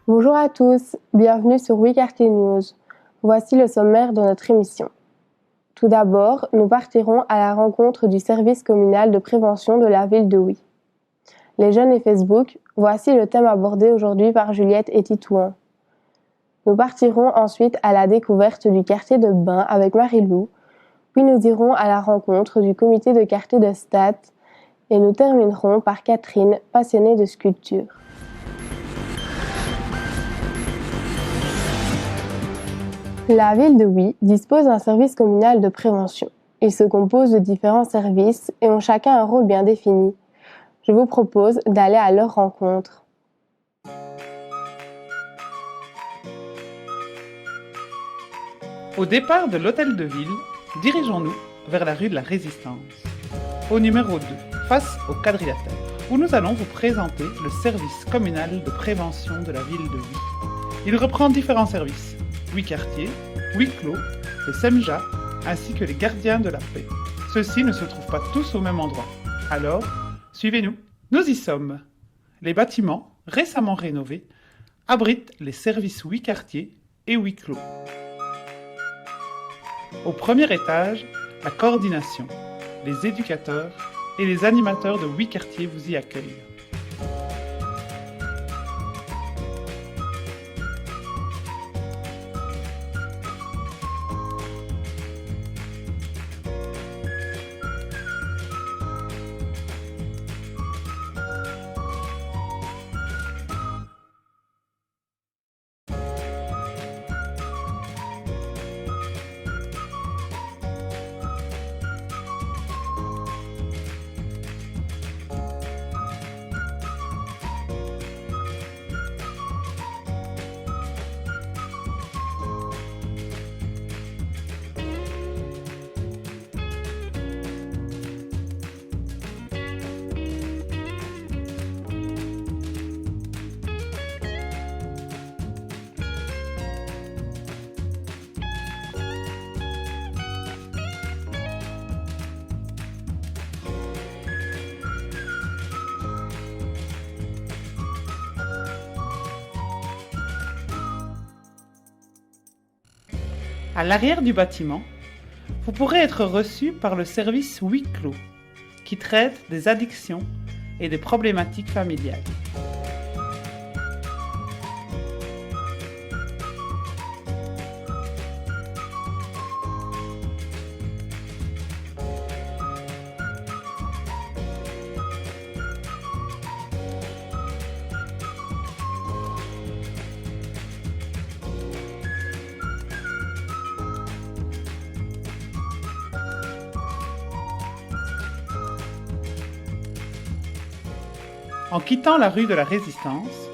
Bonjour à tous, bienvenue sur Oui Quartier News. Voici le sommaire de notre émission. Tout d'abord, nous partirons à la rencontre du service communal de prévention de la ville de Oui. Les jeunes et Facebook, voici le thème abordé aujourd'hui par Juliette et Titouan. Nous partirons ensuite à la découverte du quartier de Bain avec Marie-Lou, puis nous irons à la rencontre du comité de quartier de Stade et nous terminerons par Catherine, passionnée de sculpture. La ville de Oui dispose d'un service communal de prévention. Il se compose de différents services et ont chacun un rôle bien défini. Je vous propose d'aller à leur rencontre. Au départ de l'hôtel de ville, dirigeons-nous vers la rue de la Résistance. Au numéro 2, face au quadrilatère, où nous allons vous présenter le service communal de prévention de la ville de Oui. Il reprend différents services, Oui quartiers, Oui clos, le SEMJA, ainsi que les gardiens de la paix. Ceux-ci ne se trouvent pas tous au même endroit. Alors, suivez-nous. Nous y sommes. Les bâtiments, récemment rénovés, abritent les services Oui quartiers et Oui clos. Au premier étage, la coordination, les éducateurs et les animateurs de Oui quartiers vous y accueillent. À l'arrière du bâtiment, vous pourrez être reçu par le service Oui clos, qui traite des addictions et des problématiques familiales. En quittant la rue de la Résistance,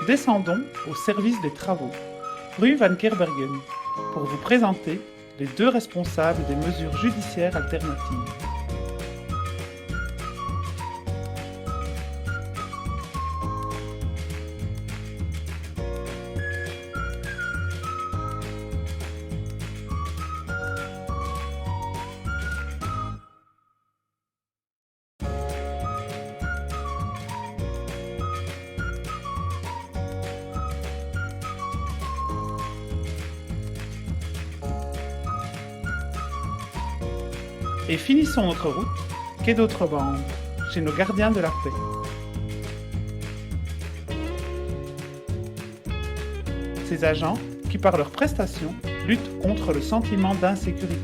descendons au service des travaux, rue Van Kerbergen, pour vous présenter les deux responsables des mesures judiciaires alternatives. Et finissons notre route, quai d'Autrebande, chez nos gardiens de la paix. Ces agents qui, par leurs prestations, luttent contre le sentiment d'insécurité.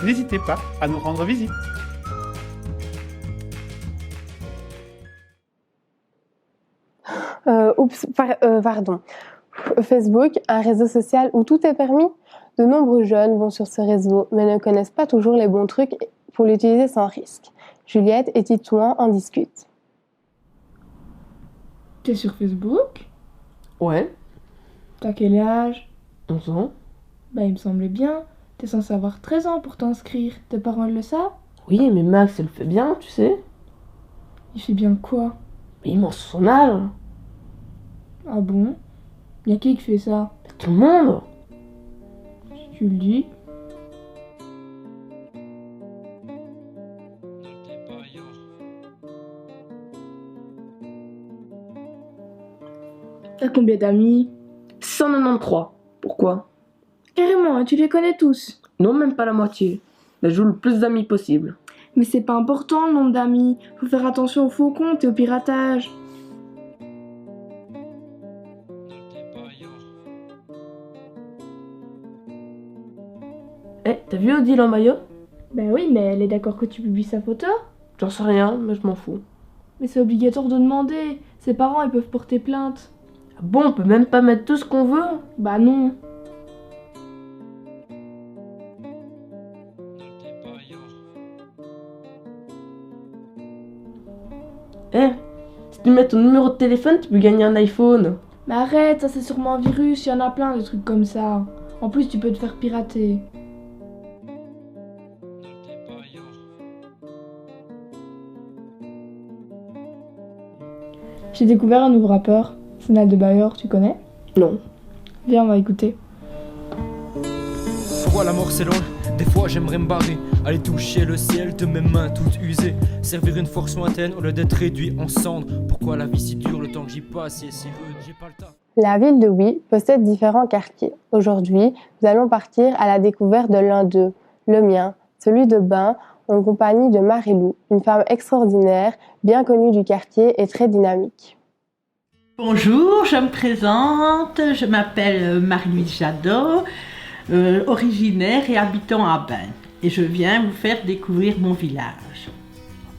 N'hésitez pas à nous rendre visite. Pardon. Facebook, un réseau social où tout est permis? De nombreux jeunes vont sur ce réseau, mais ne connaissent pas toujours les bons trucs pour l'utiliser sans risque. Juliette et Titouan en discutent. T'es sur Facebook? Ouais, T'as quel âge? 11 ans. Bah il me semblait bien. T'es censé avoir 13 ans pour t'inscrire. Tes parents le savent? Oui, mais Max, elle le fait bien, tu sais. Il fait bien quoi? Mais il mange son âge. Ah bon? Y'a qui fait ça? Tout le monde. Si tu le dis. T'as combien d'amis? 193. Pourquoi? Carrément, hein, tu les connais tous. Non, même pas la moitié. Mais je joue le plus d'amis possible. Mais c'est pas important le nombre d'amis. Faut faire attention aux faux comptes et au piratage. Eh, t'as vu Odile en maillot? Ben oui, mais elle est d'accord que tu publies sa photo? J'en sais rien, mais je m'en fous. Mais c'est obligatoire de demander. Ses parents, ils peuvent porter plainte. Ah bon, on peut même pas mettre tout ce qu'on veut? Bah non. Eh, si tu mets ton numéro de téléphone, tu peux gagner un iPhone. Mais arrête, ça c'est sûrement un virus, il y en a plein de trucs comme ça. En plus, tu peux te faire pirater. J'ai découvert un nouveau rappeur, Sénat de Bayor, tu connais? Non. Viens, on va écouter. Pourquoi la mort c'est loin? Des fois j'aimerais me barrer, aller toucher le ciel de mes mains toutes usées, servir une force lointaine au lieu d'être réduit en cendres. Pourquoi la vie si dure, le temps que j'y passe est si rude, j'ai pas le temps. La ville de Huy possède différents quartiers. Aujourd'hui, nous allons partir à la découverte de l'un d'eux, le mien, celui de Bain, en compagnie de Marie-Lou, une femme extraordinaire, bien connue du quartier et très dynamique. Bonjour, je me présente, je m'appelle Marie-Louise Jadot, originaire et habitant à Bain, et je viens vous faire découvrir mon village.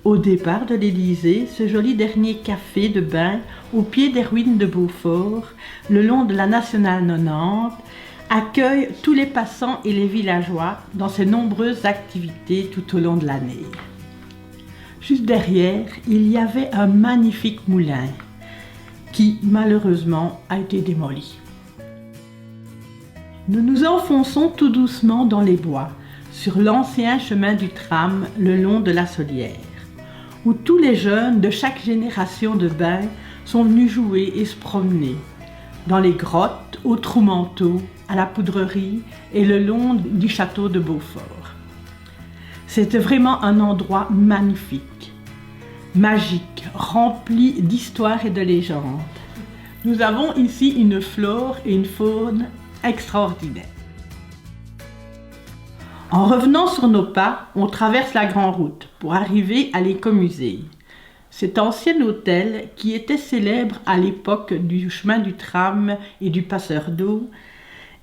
Au départ de l'Élysée, ce joli dernier café de Bain, au pied des ruines de Beaufort, le long de la Nationale 90, accueille tous les passants et les villageois dans ses nombreuses activités tout au long de l'année. Juste derrière, il y avait un magnifique moulin qui, malheureusement, a été démoli. Nous nous enfonçons tout doucement dans les bois, sur l'ancien chemin du tram le long de la Solière, où tous les jeunes de chaque génération de Bain sont venus jouer et se promener, dans les grottes, au Trou-Manteau, à la Poudrerie et le long du château de Beaufort. C'était vraiment un endroit magnifique, magique, rempli d'histoires et de légendes. Nous avons ici une flore et une faune extraordinaires. En revenant sur nos pas, on traverse la Grande Route pour arriver à l'Écomusée. Cet ancien hôtel, qui était célèbre à l'époque du chemin du tram et du passeur d'eau,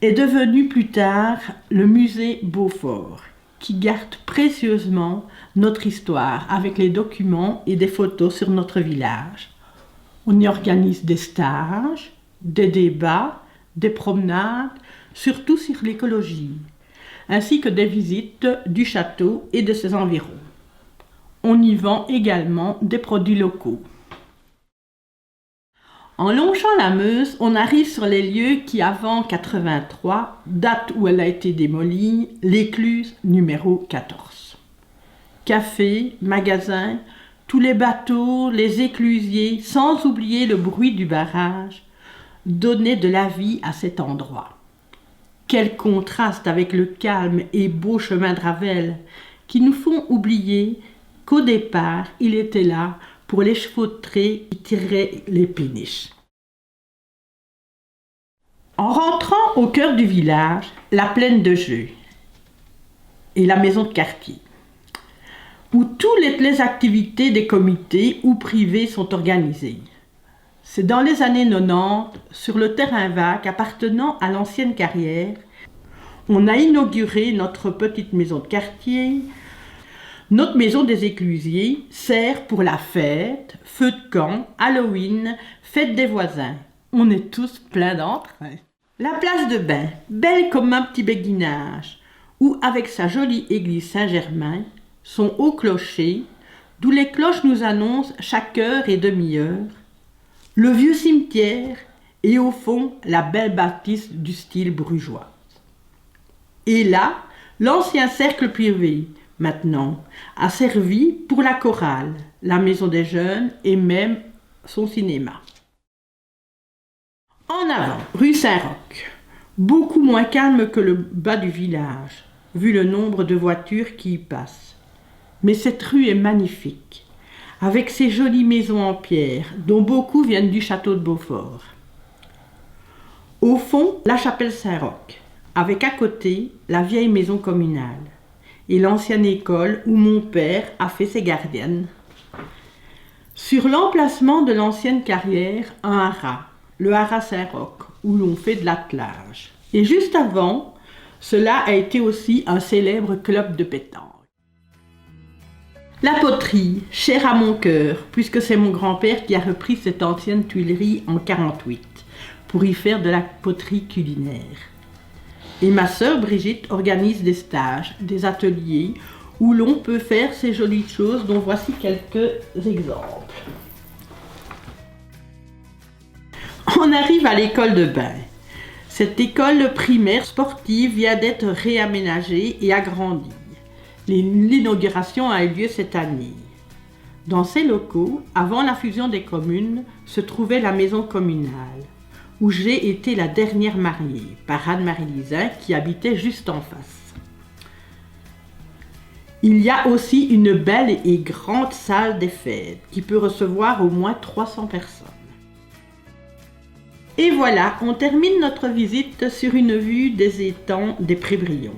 est devenu plus tard le musée Beaufort, qui garde précieusement notre histoire avec les documents et des photos sur notre village. On y organise des stages, des débats, des promenades, surtout sur l'écologie, ainsi que des visites du château et de ses environs. On y vend également des produits locaux. En longeant la Meuse, on arrive sur les lieux qui, avant 83, date où elle a été démolie, l'écluse numéro 14. Café, magasins, tous les bateaux, les éclusiers, sans oublier le bruit du barrage, donnaient de la vie à cet endroit. Quel contraste avec le calme et beau chemin de Ravel, qui nous font oublier qu'au départ, il était là pour les chevautrés qui tiraient les péniches. En rentrant au cœur du village, la plaine de jeu et la maison de quartier, où toutes les activités des comités ou privés sont organisées. C'est dans les années 90, sur le terrain vague appartenant à l'ancienne carrière, on a inauguré notre petite maison de quartier. Notre maison des éclusiers sert pour la fête, feu de camp, Halloween, fête des voisins. On est tous pleins d'entrain. La place de bain, belle comme un petit béguinage, où avec sa jolie église Saint-Germain, son haut clocher, d'où les cloches nous annoncent chaque heure et demi-heure, le vieux cimetière et au fond la belle bâtisse du style brugeois. Et là, l'ancien cercle privé, maintenant, a servi pour la chorale, la maison des jeunes et même son cinéma. En avant, rue Saint-Roch, beaucoup moins calme que le bas du village, vu le nombre de voitures qui y passent. Mais cette rue est magnifique, avec ses jolies maisons en pierre, dont beaucoup viennent du château de Beaufort. Au fond, la chapelle Saint-Roch, avec à côté la vieille maison communale et l'ancienne école où mon père a fait ses gardiennes. Sur l'emplacement de l'ancienne carrière, un haras, le haras Saint-Roch, où l'on fait de l'attelage. Et juste avant, cela a été aussi un célèbre club de pétanque. La poterie, chère à mon cœur, puisque c'est mon grand-père qui a repris cette ancienne tuilerie en 1948 pour y faire de la poterie culinaire. Et ma sœur Brigitte organise des stages, des ateliers où l'on peut faire ces jolies choses dont voici quelques exemples. On arrive à l'école de bain. Cette école primaire sportive vient d'être réaménagée et agrandie. L'inauguration a eu lieu cette année. Dans ces locaux, avant la fusion des communes, se trouvait la maison communale, où j'ai été la dernière mariée, par Anne-Marie Lisin, qui habitait juste en face. Il y a aussi une belle et grande salle des fêtes, qui peut recevoir au moins 300 personnes. Et voilà, on termine notre visite sur une vue des étangs des Pré-Brions,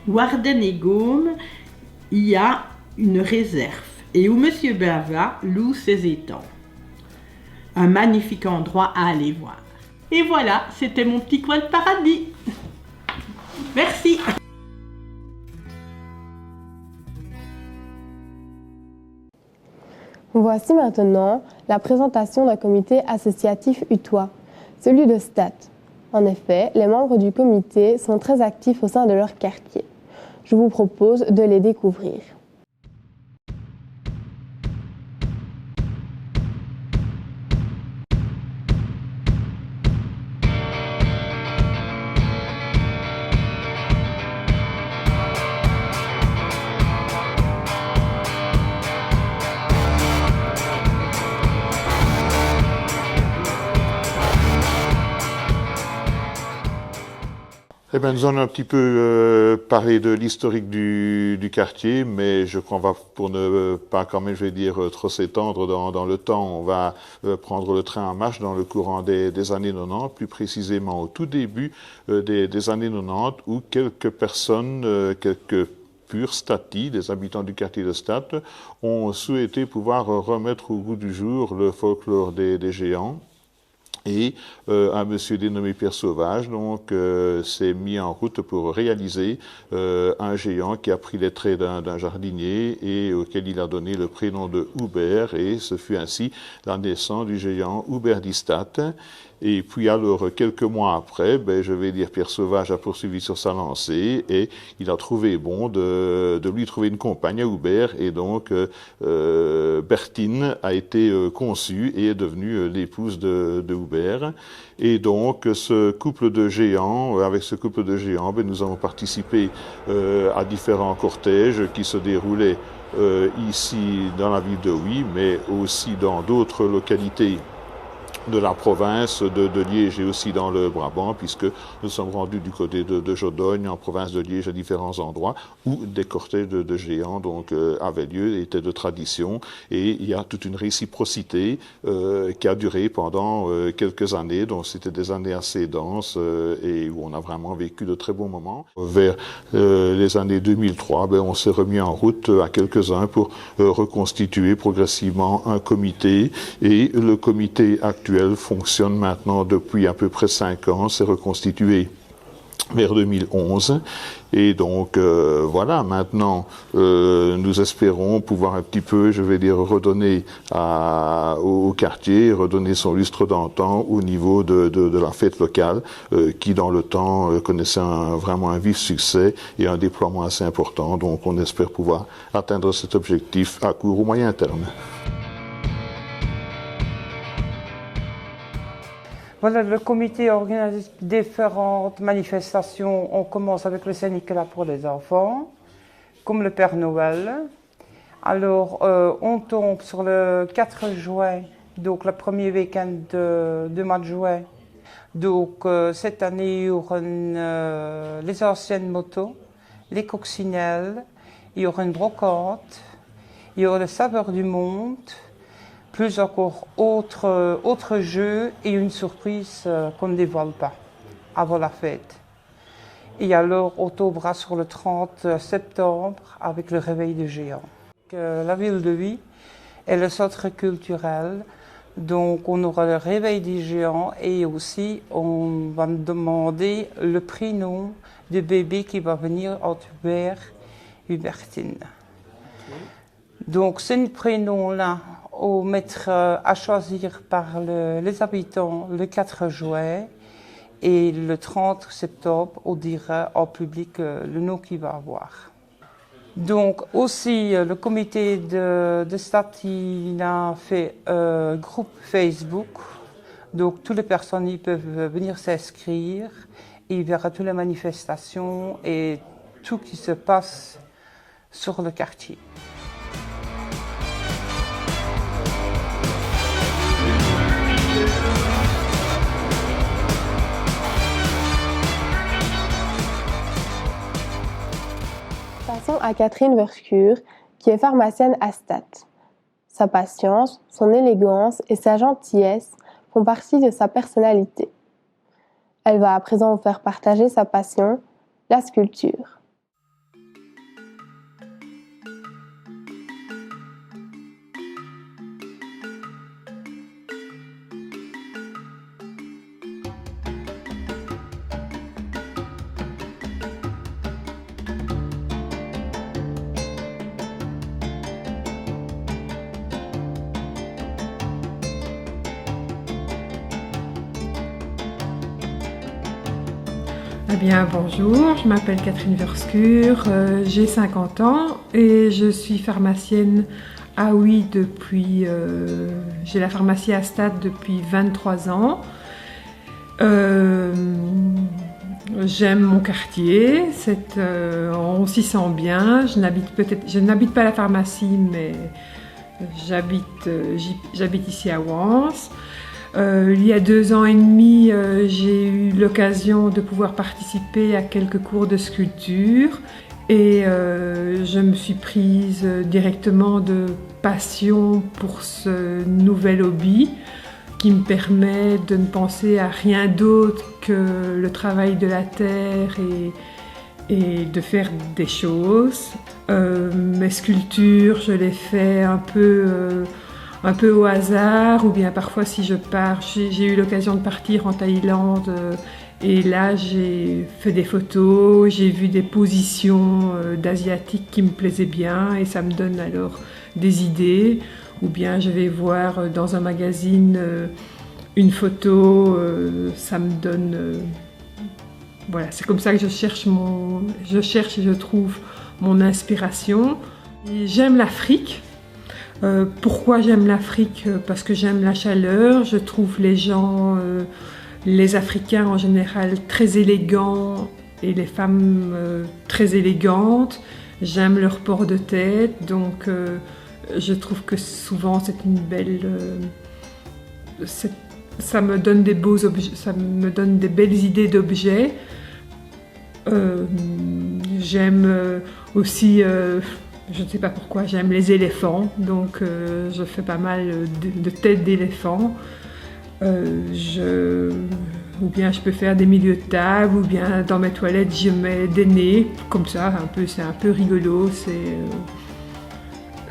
où Ardennes et Gaume, il y a une réserve, et où M. Bava loue ses étangs. Un magnifique endroit à aller voir. Et voilà, c'était mon petit coin de paradis. Merci. Voici maintenant la présentation d'un comité associatif utois, celui de Stade. En effet, les membres du comité sont très actifs au sein de leur quartier. Je vous propose de les découvrir. Eh bien, nous allons un petit peu parler de l'historique du quartier, mais je crois qu'on va, pour ne pas quand même, je vais dire, trop s'étendre dans le temps, on va prendre le train en marche dans le courant des années 90, plus précisément au tout début des années 90, où quelques personnes, quelques purs statis, des habitants du quartier de Stade, ont souhaité pouvoir remettre au goût du jour le folklore des géants. Et un monsieur dénommé Pierre Sauvage donc s'est mis en route pour réaliser un géant qui a pris les traits d'un jardinier et auquel il a donné le prénom de Hubert, et ce fut ainsi la naissance du géant Hubert d'Istat. Et puis alors, quelques mois après, je vais dire, Pierre Sauvage a poursuivi sur sa lancée et il a trouvé bon de lui trouver une compagne à Hubert, et donc Bertine a été conçue et est devenue l'épouse de Hubert. Et donc, ce couple de géants, avec ce couple de géants, nous avons participé à différents cortèges qui se déroulaient ici dans la ville de Huy, mais aussi dans d'autres localités de la province de Liège et aussi dans le Brabant, puisque nous sommes rendus du côté de Jodogne, en province de Liège, à différents endroits où des cortèges de géants donc avaient lieu, étaient de tradition, et il y a toute une réciprocité qui a duré pendant quelques années, donc c'était des années assez denses et où on a vraiment vécu de très bons moments. Vers les années 2003, on s'est remis en route à quelques-uns pour reconstituer progressivement un comité, et le comité actuel fonctionne maintenant depuis à peu près 5 ans, s'est reconstitué vers 2011. Et donc voilà, maintenant nous espérons pouvoir un petit peu, je vais dire, redonner au quartier, redonner son lustre d'antan au niveau de la fête locale qui dans le temps connaissait vraiment un vif succès et un déploiement assez important. Donc on espère pouvoir atteindre cet objectif à court ou moyen terme. Voilà, le comité organise différentes manifestations. On commence avec le Saint-Nicolas pour les enfants, comme le Père Noël. Alors, on tombe sur le 4 juin, donc le premier week-end de mois de juin. Donc, cette année, il y aura les anciennes motos, les coccinelles, il y aura une brocante, il y aura le saveur du monde, plus encore autres jeux et une surprise qu'on ne dévoile pas avant la fête. Et alors, on tombera sur le 30 septembre avec le réveil des géants. La ville de Huy est le centre culturel, donc on aura le réveil des géants et aussi on va demander le prénom du bébé qui va venir entre Hubert et Hubertine. Donc, ce prénom-là, on mettra à choisir par les habitants le 4 juin et le 30 septembre, on dira en public le nom qu'il va avoir. Donc, aussi, le comité de Statina fait un groupe Facebook. Donc, toutes les personnes y peuvent venir s'inscrire et il verra toutes les manifestations et tout qui se passe sur le quartier. Passons à Catherine Verschure, qui est pharmacienne à Stade. Sa patience, son élégance et sa gentillesse font partie de sa personnalité. Elle va à présent vous faire partager sa passion, la sculpture. Eh bien, bonjour, je m'appelle Catherine Verschure, j'ai 50 ans et je suis pharmacienne à Huy depuis... j'ai la pharmacie à Stade depuis 23 ans. J'aime mon quartier, on s'y sent bien. Je n'habite pas à la pharmacie, mais j'habite ici à Wans. Il y a 2 ans et demi, j'ai eu l'occasion de pouvoir participer à quelques cours de sculpture et je me suis prise directement de passion pour ce nouvel hobby qui me permet de ne penser à rien d'autre que le travail de la terre et de faire des choses. Mes sculptures, je les fais un peu au hasard, ou bien parfois si je pars, j'ai eu l'occasion de partir en Thaïlande et là j'ai fait des photos, j'ai vu des positions d'asiatiques qui me plaisaient bien et ça me donne alors des idées, ou bien je vais voir dans un magazine une photo, ça me donne... voilà, c'est comme ça que je cherche et je trouve mon inspiration. J'aime l'Afrique. Pourquoi j'aime l'Afrique? Parce que j'aime la chaleur, je trouve les gens, les Africains en général très élégants et les femmes très élégantes. J'aime leur port de tête, donc je trouve que souvent c'est une belle... ça me donne des beaux objets, ça me donne des belles idées d'objets. J'aime aussi... je ne sais pas pourquoi, j'aime les éléphants, donc je fais pas mal de têtes d'éléphants. Ou bien je peux faire des milieux de table, ou bien dans mes toilettes je mets des nez, comme ça, c'est un peu rigolo,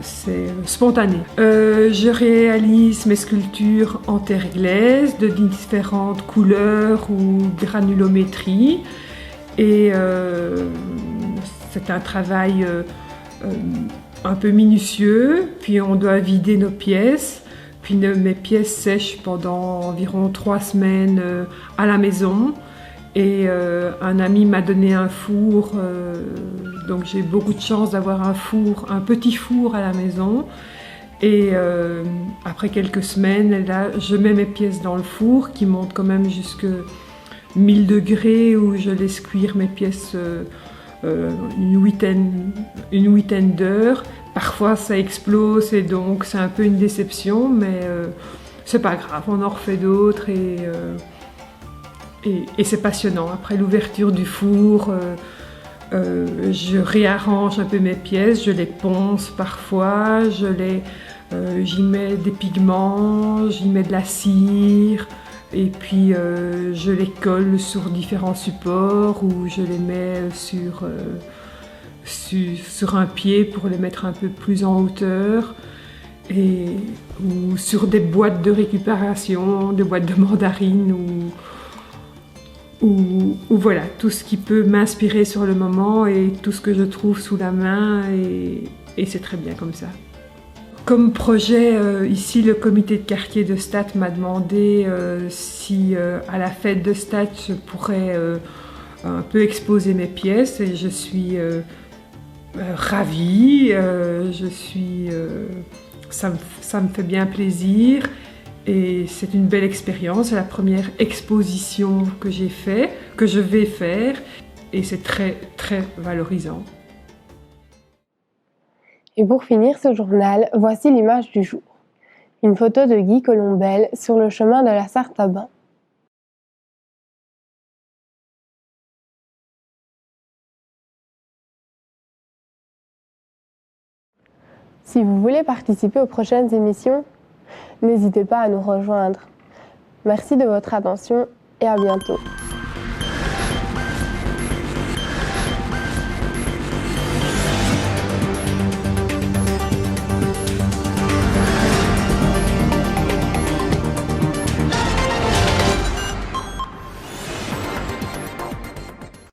c'est spontané. Je réalise mes sculptures en terre glaise de différentes couleurs ou granulométrie. Et c'est un travail un peu minutieux, puis on doit vider nos pièces, puis mes pièces sèchent pendant environ 3 semaines à la maison. Et un ami m'a donné un four, donc j'ai beaucoup de chance d'avoir un petit four à la maison. Et après quelques semaines, là, je mets mes pièces dans le four qui monte quand même jusqu'à 1000 degrés où je laisse cuire mes pièces une huitaine d'heures. Parfois ça explose et donc c'est un peu une déception, mais c'est pas grave, on en refait d'autres et c'est passionnant. Après l'ouverture du four, je réarrange un peu mes pièces, je les ponce parfois, j'y mets des pigments, j'y mets de la cire, et puis je les colle sur différents supports ou je les mets sur un pied pour les mettre un peu plus en hauteur, ou sur des boîtes de récupération, des boîtes de mandarines ou voilà, tout ce qui peut m'inspirer sur le moment et tout ce que je trouve sous la main, et c'est très bien comme ça. Comme projet, ici le comité de quartier de Stade m'a demandé si à la fête de Stade je pourrais un peu exposer mes pièces, et je suis ravie, ça me fait bien plaisir. Et c'est une belle expérience, c'est la première exposition que je vais faire, et c'est très très valorisant. Et pour finir ce journal, voici l'image du jour. Une photo de Guy Colombel sur le chemin de la Sarthe à Bain. Si vous voulez participer aux prochaines émissions, n'hésitez pas à nous rejoindre. Merci de votre attention et à bientôt.